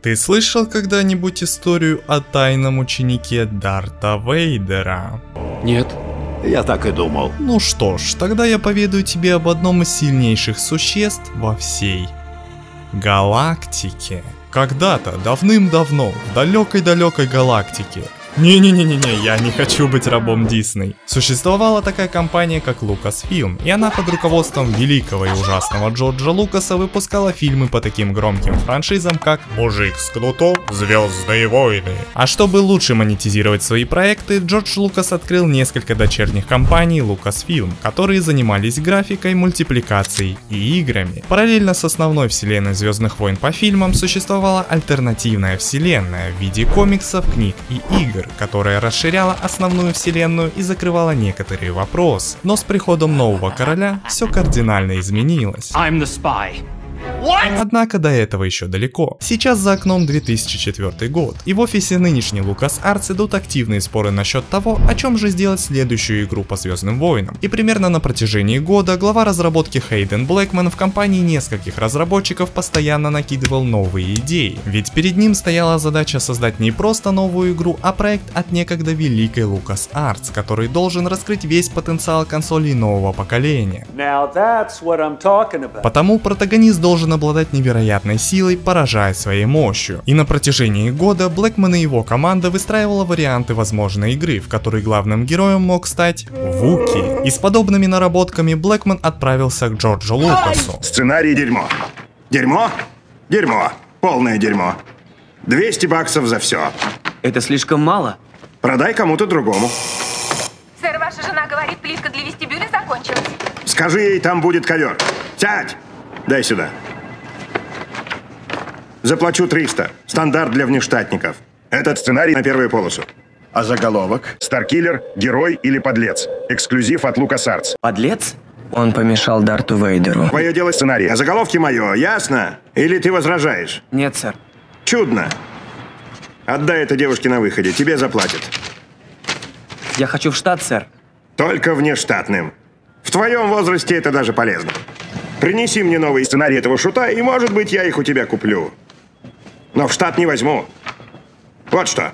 Ты слышал когда-нибудь историю о тайном ученике Дарта Вейдера? Нет. Я так и думал. Ну что ж, тогда я поведаю тебе об одном из сильнейших существ во всей галактике. Когда-то, давным-давно, в далекой-далекой галактике. Не-не-не-не-не, я не хочу быть рабом Дисней. Существовала такая компания, как Lucasfilm, и она под руководством великого и ужасного Джорджа Лукаса выпускала фильмы по таким громким франшизам, как «Мужик с кнутом», «Звездные войны». А чтобы лучше монетизировать свои проекты, Джордж Лукас открыл несколько дочерних компаний Lucasfilm, которые занимались графикой, мультипликацией и играми. Параллельно с основной вселенной Звездных войн по фильмам существовала альтернативная вселенная в виде комиксов, книг и игр, которая расширяла основную вселенную и закрывала некоторые вопросы. Но с приходом нового короля все кардинально изменилось. Однако до этого еще далеко. Сейчас за окном 2004 год, и в офисе нынешней LucasArts идут активные споры насчет того, о чем же сделать следующую игру по Звездным войнам. И примерно на протяжении года глава разработки Хейден Блэкман в компании нескольких разработчиков постоянно накидывал новые идеи. Ведь перед ним стояла задача создать не просто новую игру, а проект от некогда великой LucasArts, который должен раскрыть весь потенциал консолей нового поколения. Потому протагонист должен обладать невероятной силой, поражая своей мощью. И на протяжении года Блэкман и его команда выстраивала варианты возможной игры, в которой главным героем мог стать Вуки. И с подобными наработками Блэкман отправился к Джорджу Лукасу. Сценарий дерьмо. Дерьмо? Дерьмо. Полное дерьмо. $200 за все. Это слишком мало. Продай кому-то другому. Сэр, ваша жена говорит, плитка для вестибюля закончилась. Скажи ей, там будет ковер. Сядь! Дай сюда. Заплачу 300. Стандарт для внештатников. Этот сценарий на первую полосу. А заголовок? Старкиллер, герой или подлец? Эксклюзив от LucasArts. Подлец? Он помешал Дарту Вейдеру. Твое дело сценарий, а заголовки мое, ясно? Или ты возражаешь? Нет, сэр. Чудно. Отдай это девушке на выходе, тебе заплатят. Я хочу в штат, сэр. Только внештатным. В твоем возрасте это даже полезно. Принеси мне новый сценарий этого шута, и, может быть, я их у тебя куплю. Но в штат не возьму. Вот что.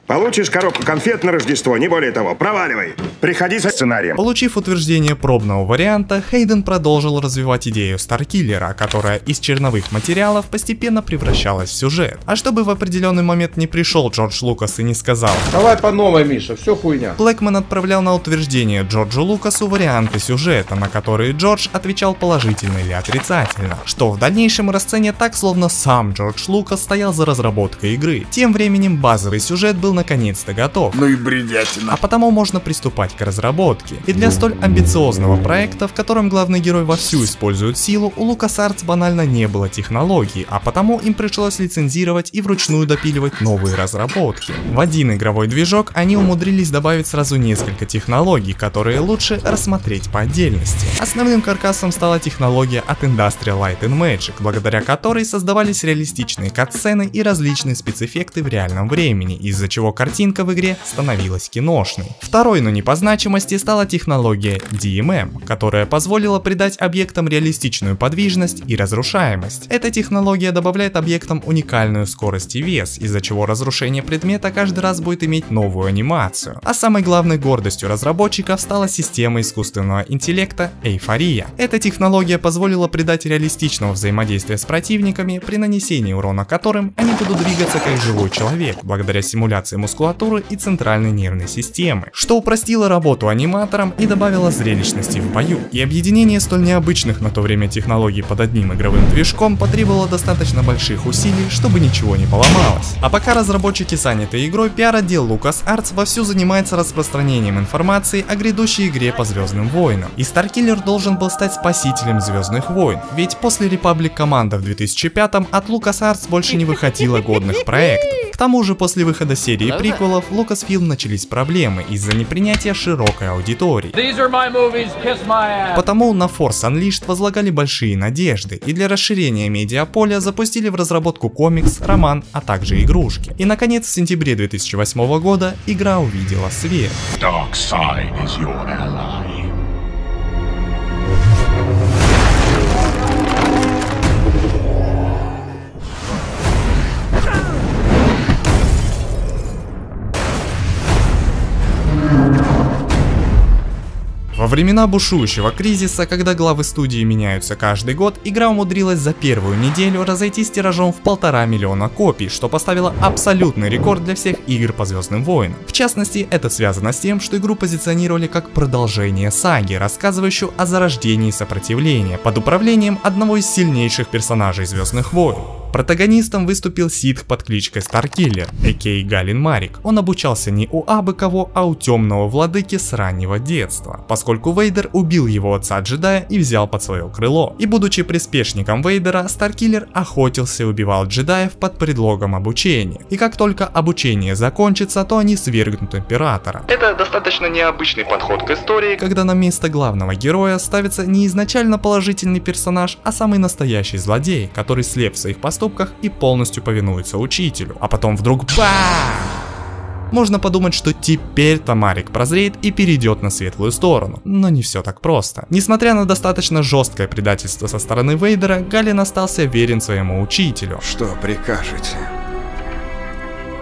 Получишь коробку конфет на Рождество, не более того. Проваливай. Приходи со сценарием. Получив утверждение пробного варианта, Хейден продолжил развивать идею Старкиллера, которая из черновых материалов постепенно превращалась в сюжет. А чтобы в определенный момент не пришел Джордж Лукас и не сказал: давай по новой, Миша, все хуйня. Блэкман отправлял на утверждение Джорджу Лукасу варианты сюжета, на которые Джордж отвечал положительно или отрицательно, что в дальнейшем расценят так, словно сам Джордж Лукас стоял за разработкой игры. Тем временем базовый сюжет был наконец-то готов. Ну и бредятина. А потому можно приступать к разработке. И для столь амбициозного проекта, в котором главный герой вовсю использует силу, у LucasArts банально не было технологий, а потому им пришлось лицензировать и вручную допиливать новые разработки. В один игровой движок они умудрились добавить сразу несколько технологий, которые лучше рассмотреть по отдельности. Основным каркасом стала технология от Industrial Light and Magic, благодаря которой создавались реалистичные катсцены и различные спецэффекты в реальном времени, из-за чего картинка в игре становилась киношной. Второй, но не по значимости, стала технология DMM, которая позволила придать объектам реалистичную подвижность и разрушаемость. Эта технология добавляет объектам уникальную скорость и вес, из-за чего разрушение предмета каждый раз будет иметь новую анимацию. А самой главной гордостью разработчиков стала система искусственного интеллекта Эйфория. Эта технология позволила придать реалистичного взаимодействия с противниками, при нанесении урона которым они будут двигаться как живой человек, благодаря симуляции мускулатуры и центральной нервной системы, что упростило работу аниматорам и добавило зрелищности в бою. И объединение столь необычных на то время технологий под одним игровым движком потребовало достаточно больших усилий, чтобы ничего не поломалось. А пока разработчики заняты игрой, пиар-отдел LucasArts вовсю занимается распространением информации о грядущей игре по Звездным войнам. И Старкиллер должен был стать спасителем Звездных войн, ведь после Republic Command в 2005-м от LucasArts больше не выходило годных проектов. К тому же после выхода серии приквелов в Lucasfilm начались проблемы из-за непринятия широкой аудитории. Потому на Force Unleashed возлагали большие надежды, и для расширения медиаполя запустили в разработку комикс, роман, а также игрушки. И наконец в сентябре 2008 года игра увидела свет. времена бушующего кризиса, когда главы студии меняются каждый год, игра умудрилась за первую неделю разойтись тиражом в 1,5 миллиона копий, что поставило абсолютный рекорд для всех игр по Звездным войнам. В частности, это связано с тем, что игру позиционировали как продолжение саги, рассказывающую о зарождении сопротивления под управлением одного из сильнейших персонажей Звездных войн. Протагонистом выступил ситх под кличкой Старкиллер, а.к.а. Галин Марик. Он обучался не у абы кого, а у темного владыки с раннего детства, поскольку Вейдер убил его отца-джедая и взял под свое крыло. И будучи приспешником Вейдера, Старкиллер охотился и убивал джедаев под предлогом обучения. И как только обучение закончится, то они свергнут императора. Это достаточно необычный подход к истории, когда на место главного героя ставится не изначально положительный персонаж, а самый настоящий злодей, который слеп в своих поступках и полностью повинуется учителю. А потом вдруг бам! Можно подумать, что теперь-то Марик прозреет и перейдет на светлую сторону. Но не все так просто. Несмотря на достаточно жесткое предательство со стороны Вейдера, Галин остался верен своему учителю. Что прикажете,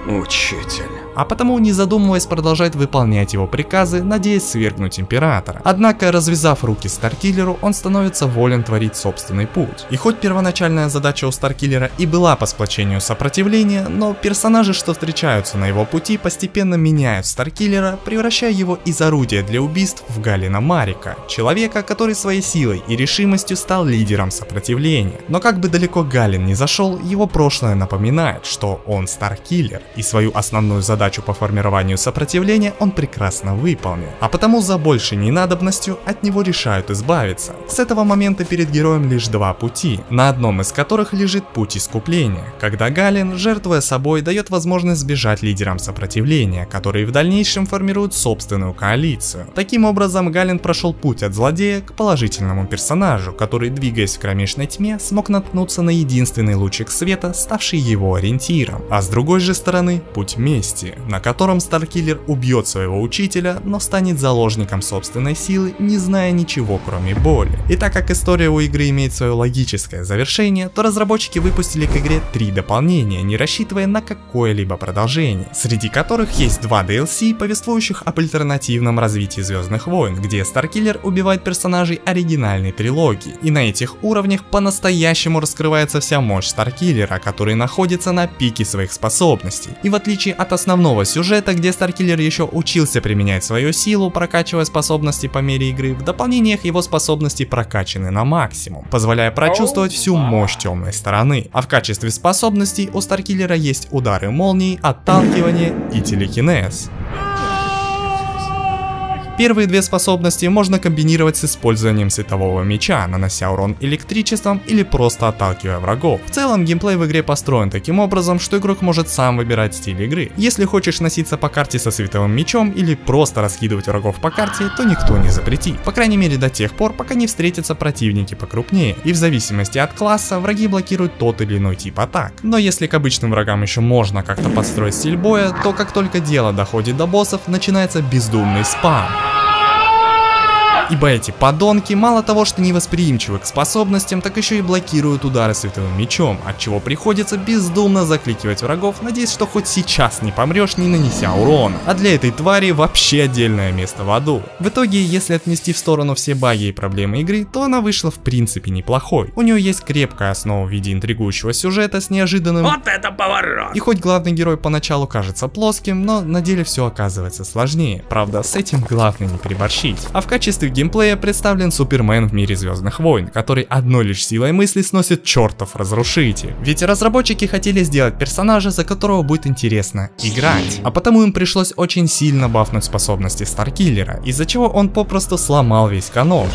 учитель? А потому, не задумываясь, продолжает выполнять его приказы, надеясь свергнуть императора. Однако, развязав руки Старкиллеру, он становится волен творить собственный путь. И хоть первоначальная задача у Старкиллера и была по сплочению сопротивления, но персонажи, что встречаются на его пути, постепенно меняют Старкиллера, превращая его из орудия для убийств в Галина Марика, человека, который своей силой и решимостью стал лидером сопротивления. Но как бы далеко Галин не зашел, его прошлое напоминает, что он Старкиллер, и свою основную задачу по формированию сопротивления он прекрасно выполнил, а потому за большей ненадобностью от него решают избавиться. С этого момента перед героем лишь два пути, на одном из которых лежит путь искупления, когда Галин, жертвуя собой, дает возможность сбежать лидерам сопротивления, которые в дальнейшем формируют собственную коалицию. Таким образом, Галин прошел путь от злодея к положительному персонажу, который, двигаясь в кромешной тьме, смог наткнуться на единственный лучик света, ставший его ориентиром. А с другой же стороны, путь мести, на котором Старкиллер убьет своего учителя, но станет заложником собственной силы, не зная ничего кроме боли. И так как история у игры имеет свое логическое завершение, то разработчики выпустили к игре 3 дополнения, не рассчитывая на какое-либо продолжение, среди которых есть 2 DLC, повествующих об альтернативном развитии Звездных войн, где Старкиллер убивает персонажей оригинальной трилогии. И на этих уровнях по-настоящему раскрывается вся мощь Старкиллера, который находится на пике своих способностей. И в отличие от основного сюжета, где Старкиллер еще учился применять свою силу, прокачивая способности по мере игры, в дополнениях его способности прокачаны на максимум, позволяя прочувствовать всю мощь темной стороны. А в качестве способностей у Старкиллера есть удары молнии, отталкивание и телекинез. Первые 2 способности можно комбинировать с использованием светового меча, нанося урон электричеством или просто отталкивая врагов. В целом, геймплей в игре построен таким образом, что игрок может сам выбирать стиль игры. Если хочешь носиться по карте со световым мечом или просто раскидывать врагов по карте, то никто не запретит. По крайней мере до тех пор, пока не встретятся противники покрупнее. И в зависимости от класса, враги блокируют тот или иной тип атак. Но если к обычным врагам еще можно как-то подстроить стиль боя, то как только дело доходит до боссов, начинается бездумный спам. Ибо эти подонки мало того, что невосприимчивы к способностям, так еще и блокируют удары световым мечом, от чего приходится бездумно закликивать врагов, надеясь, что хоть сейчас не помрешь, не нанеся урона. А для этой твари вообще отдельное место в аду. В итоге, если отнести в сторону все баги и проблемы игры, то она вышла в принципе неплохой. У нее есть крепкая основа в виде интригующего сюжета с неожиданным... Вот это поворот! И хоть главный герой поначалу кажется плоским, но на деле все оказывается сложнее. Правда, с этим главное не переборщить. А в качестве геймплея представлен Супермен в мире Звездных войн, который одной лишь силой мысли сносит чертов разрушитель. Ведь разработчики хотели сделать персонажа, за которого будет интересно играть. А потому им пришлось очень сильно бафнуть способности Старкиллера, из-за чего он попросту сломал весь канон.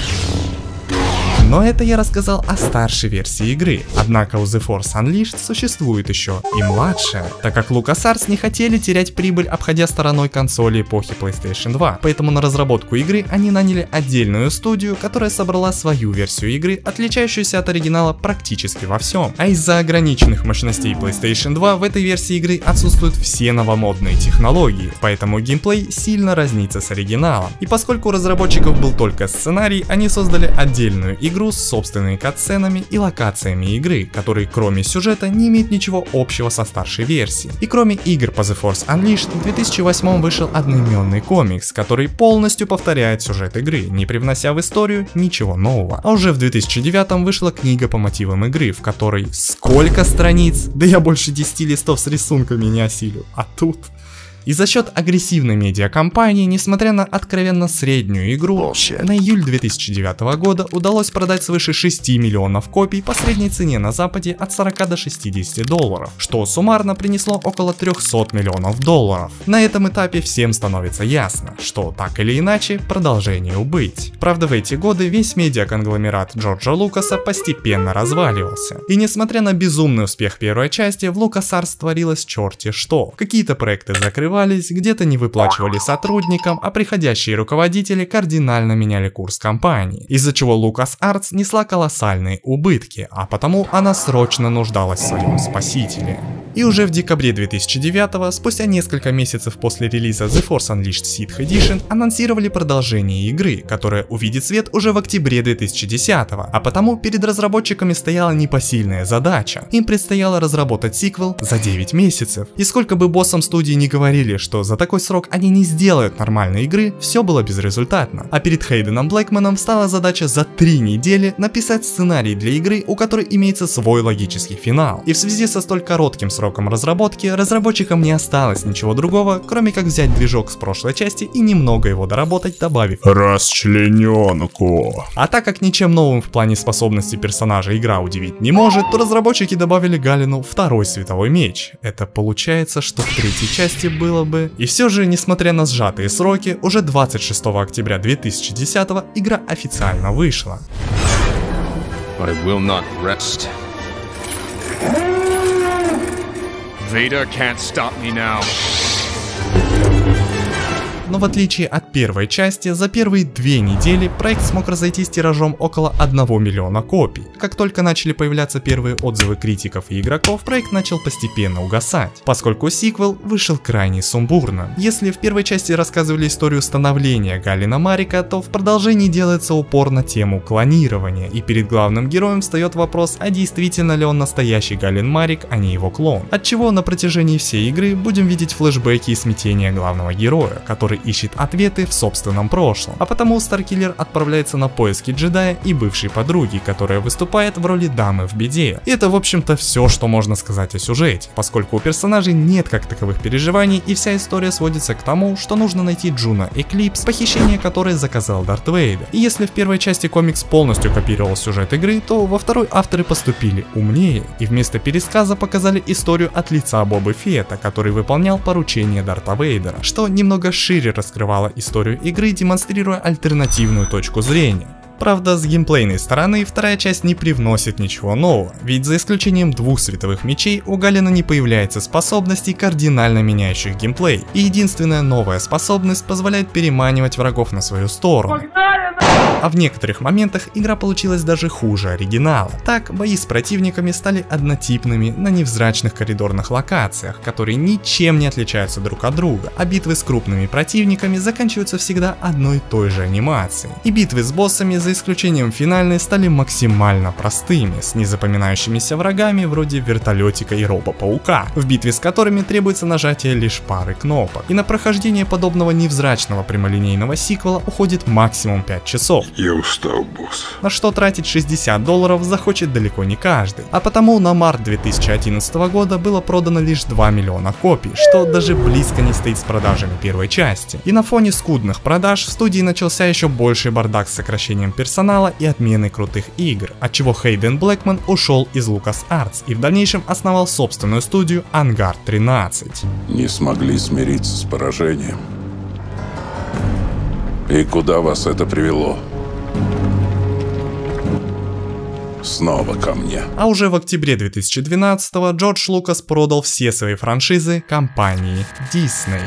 Но это я рассказал о старшей версии игры, однако у The Force Unleashed существует еще и младшая, так как LucasArts не хотели терять прибыль, обходя стороной консоли эпохи PlayStation 2, поэтому на разработку игры они наняли отдельную студию, которая собрала свою версию игры, отличающуюся от оригинала практически во всем. А из-за ограниченных мощностей PlayStation 2 в этой версии игры отсутствуют все новомодные технологии, поэтому геймплей сильно разнится с оригиналом. И поскольку у разработчиков был только сценарий, они создали отдельную игру, игру с собственными катсценами и локациями игры, которые кроме сюжета не имеют ничего общего со старшей версией. И кроме игр по The Force Unleashed, в 2008 вышел одноименный комикс, который полностью повторяет сюжет игры, не привнося в историю ничего нового. А уже в 2009 вышла книга по мотивам игры, в которой сколько страниц? Да я больше 10 листов с рисунками не осилю. А тут... И за счет агрессивной медиакампании, несмотря на откровенно среднюю игру, на июль 2009 года удалось продать свыше 6 миллионов копий по средней цене на Западе от 40 до 60 долларов, что суммарно принесло около 300 миллионов долларов. На этом этапе всем становится ясно, что так или иначе продолжению быть. Правда, в эти годы весь медиаконгломерат Джорджа Лукаса постепенно разваливался. И несмотря на безумный успех первой части, в LucasArts творилось черти что. Какие-то проекты закрывались, где-то не выплачивали сотрудникам, а приходящие руководители кардинально меняли курс компании, из-за чего LucasArts несла колоссальные убытки, а потому она срочно нуждалась в своем спасителе. И уже в декабре 2009, спустя несколько месяцев после релиза The Force Unleashed Sith Edition, анонсировали продолжение игры, которая увидит свет уже в октябре 2010, а потому перед разработчиками стояла непосильная задача. Им предстояло разработать сиквел за 9 месяцев. И сколько бы боссам студии не говорили, что за такой срок они не сделают нормальной игры, все было безрезультатно. А перед Хейденом Блэкманом стала задача за 3 недели написать сценарий для игры, у которой имеется свой логический финал. И в связи со столь коротким сроком разработки, разработчикам не осталось ничего другого, кроме как взять движок с прошлой части и немного его доработать, добавив расчлененку. А так как ничем новым в плане способностей персонажа игра удивить не может, то разработчики добавили Галину второй световой меч. Это получается, что в третьей части было бы. И все же, несмотря на сжатые сроки, уже 26 октября 2010 игра официально вышла. I will not rest. Vader can't stop me now. Но в отличие от первой части, за первые 2 недели проект смог разойтись тиражом около 1 миллиона копий. Как только начали появляться первые отзывы критиков и игроков, проект начал постепенно угасать, поскольку сиквел вышел крайне сумбурным. Если в первой части рассказывали историю становления Галина Марика, то в продолжении делается упор на тему клонирования, и перед главным героем встает вопрос, а действительно ли он настоящий Галин Марик, а не его клон. Отчего на протяжении всей игры будем видеть флешбеки и смятения главного героя, который ищет ответы в собственном прошлом. А потому Старкиллер отправляется на поиски джедая и бывшей подруги, которая выступает в роли дамы в беде. И это в общем-то все, что можно сказать о сюжете, поскольку у персонажей нет как таковых переживаний, и вся история сводится к тому, что нужно найти Джуна Эклипс, похищение которой заказал Дарт Вейдер. И если в первой части комикс полностью копировал сюжет игры, то во второй авторы поступили умнее и вместо пересказа показали историю от лица Боба Фетта, который выполнял поручение Дарта Вейдера, что немного шире раскрывала историю игры, демонстрируя альтернативную точку зрения. Правда, с геймплейной стороны вторая часть не привносит ничего нового, ведь за исключением 2 световых мечей у Галина не появляется способностей, кардинально меняющих геймплей, и единственная новая способность позволяет переманивать врагов на свою сторону. А в некоторых моментах игра получилась даже хуже оригинала. Так, бои с противниками стали однотипными на невзрачных коридорных локациях, которые ничем не отличаются друг от друга, а битвы с крупными противниками заканчиваются всегда одной и той же анимацией. И битвы с боссами, за исключением финальной, стали максимально простыми, с незапоминающимися врагами вроде вертолетика и робопаука, в битве с которыми требуется нажатие лишь пары кнопок. И на прохождение подобного невзрачного прямолинейного сиквела уходит максимум 5 часов. Я устал, босс. На что тратить $60 захочет далеко не каждый. А потому на март 2011 года было продано лишь 2 миллиона копий, что даже близко не стоит с продажами первой части. И на фоне скудных продаж в студии начался еще больший бардак с сокращением персонала и отменой крутых игр, отчего Хейден Блэкман ушел из LucasArts и в дальнейшем основал собственную студию Ангар 13. Не смогли смириться с поражением. И куда вас это привело? Снова ко мне. А уже в октябре 2012-го Джордж Лукас продал все свои франшизы компании Disney.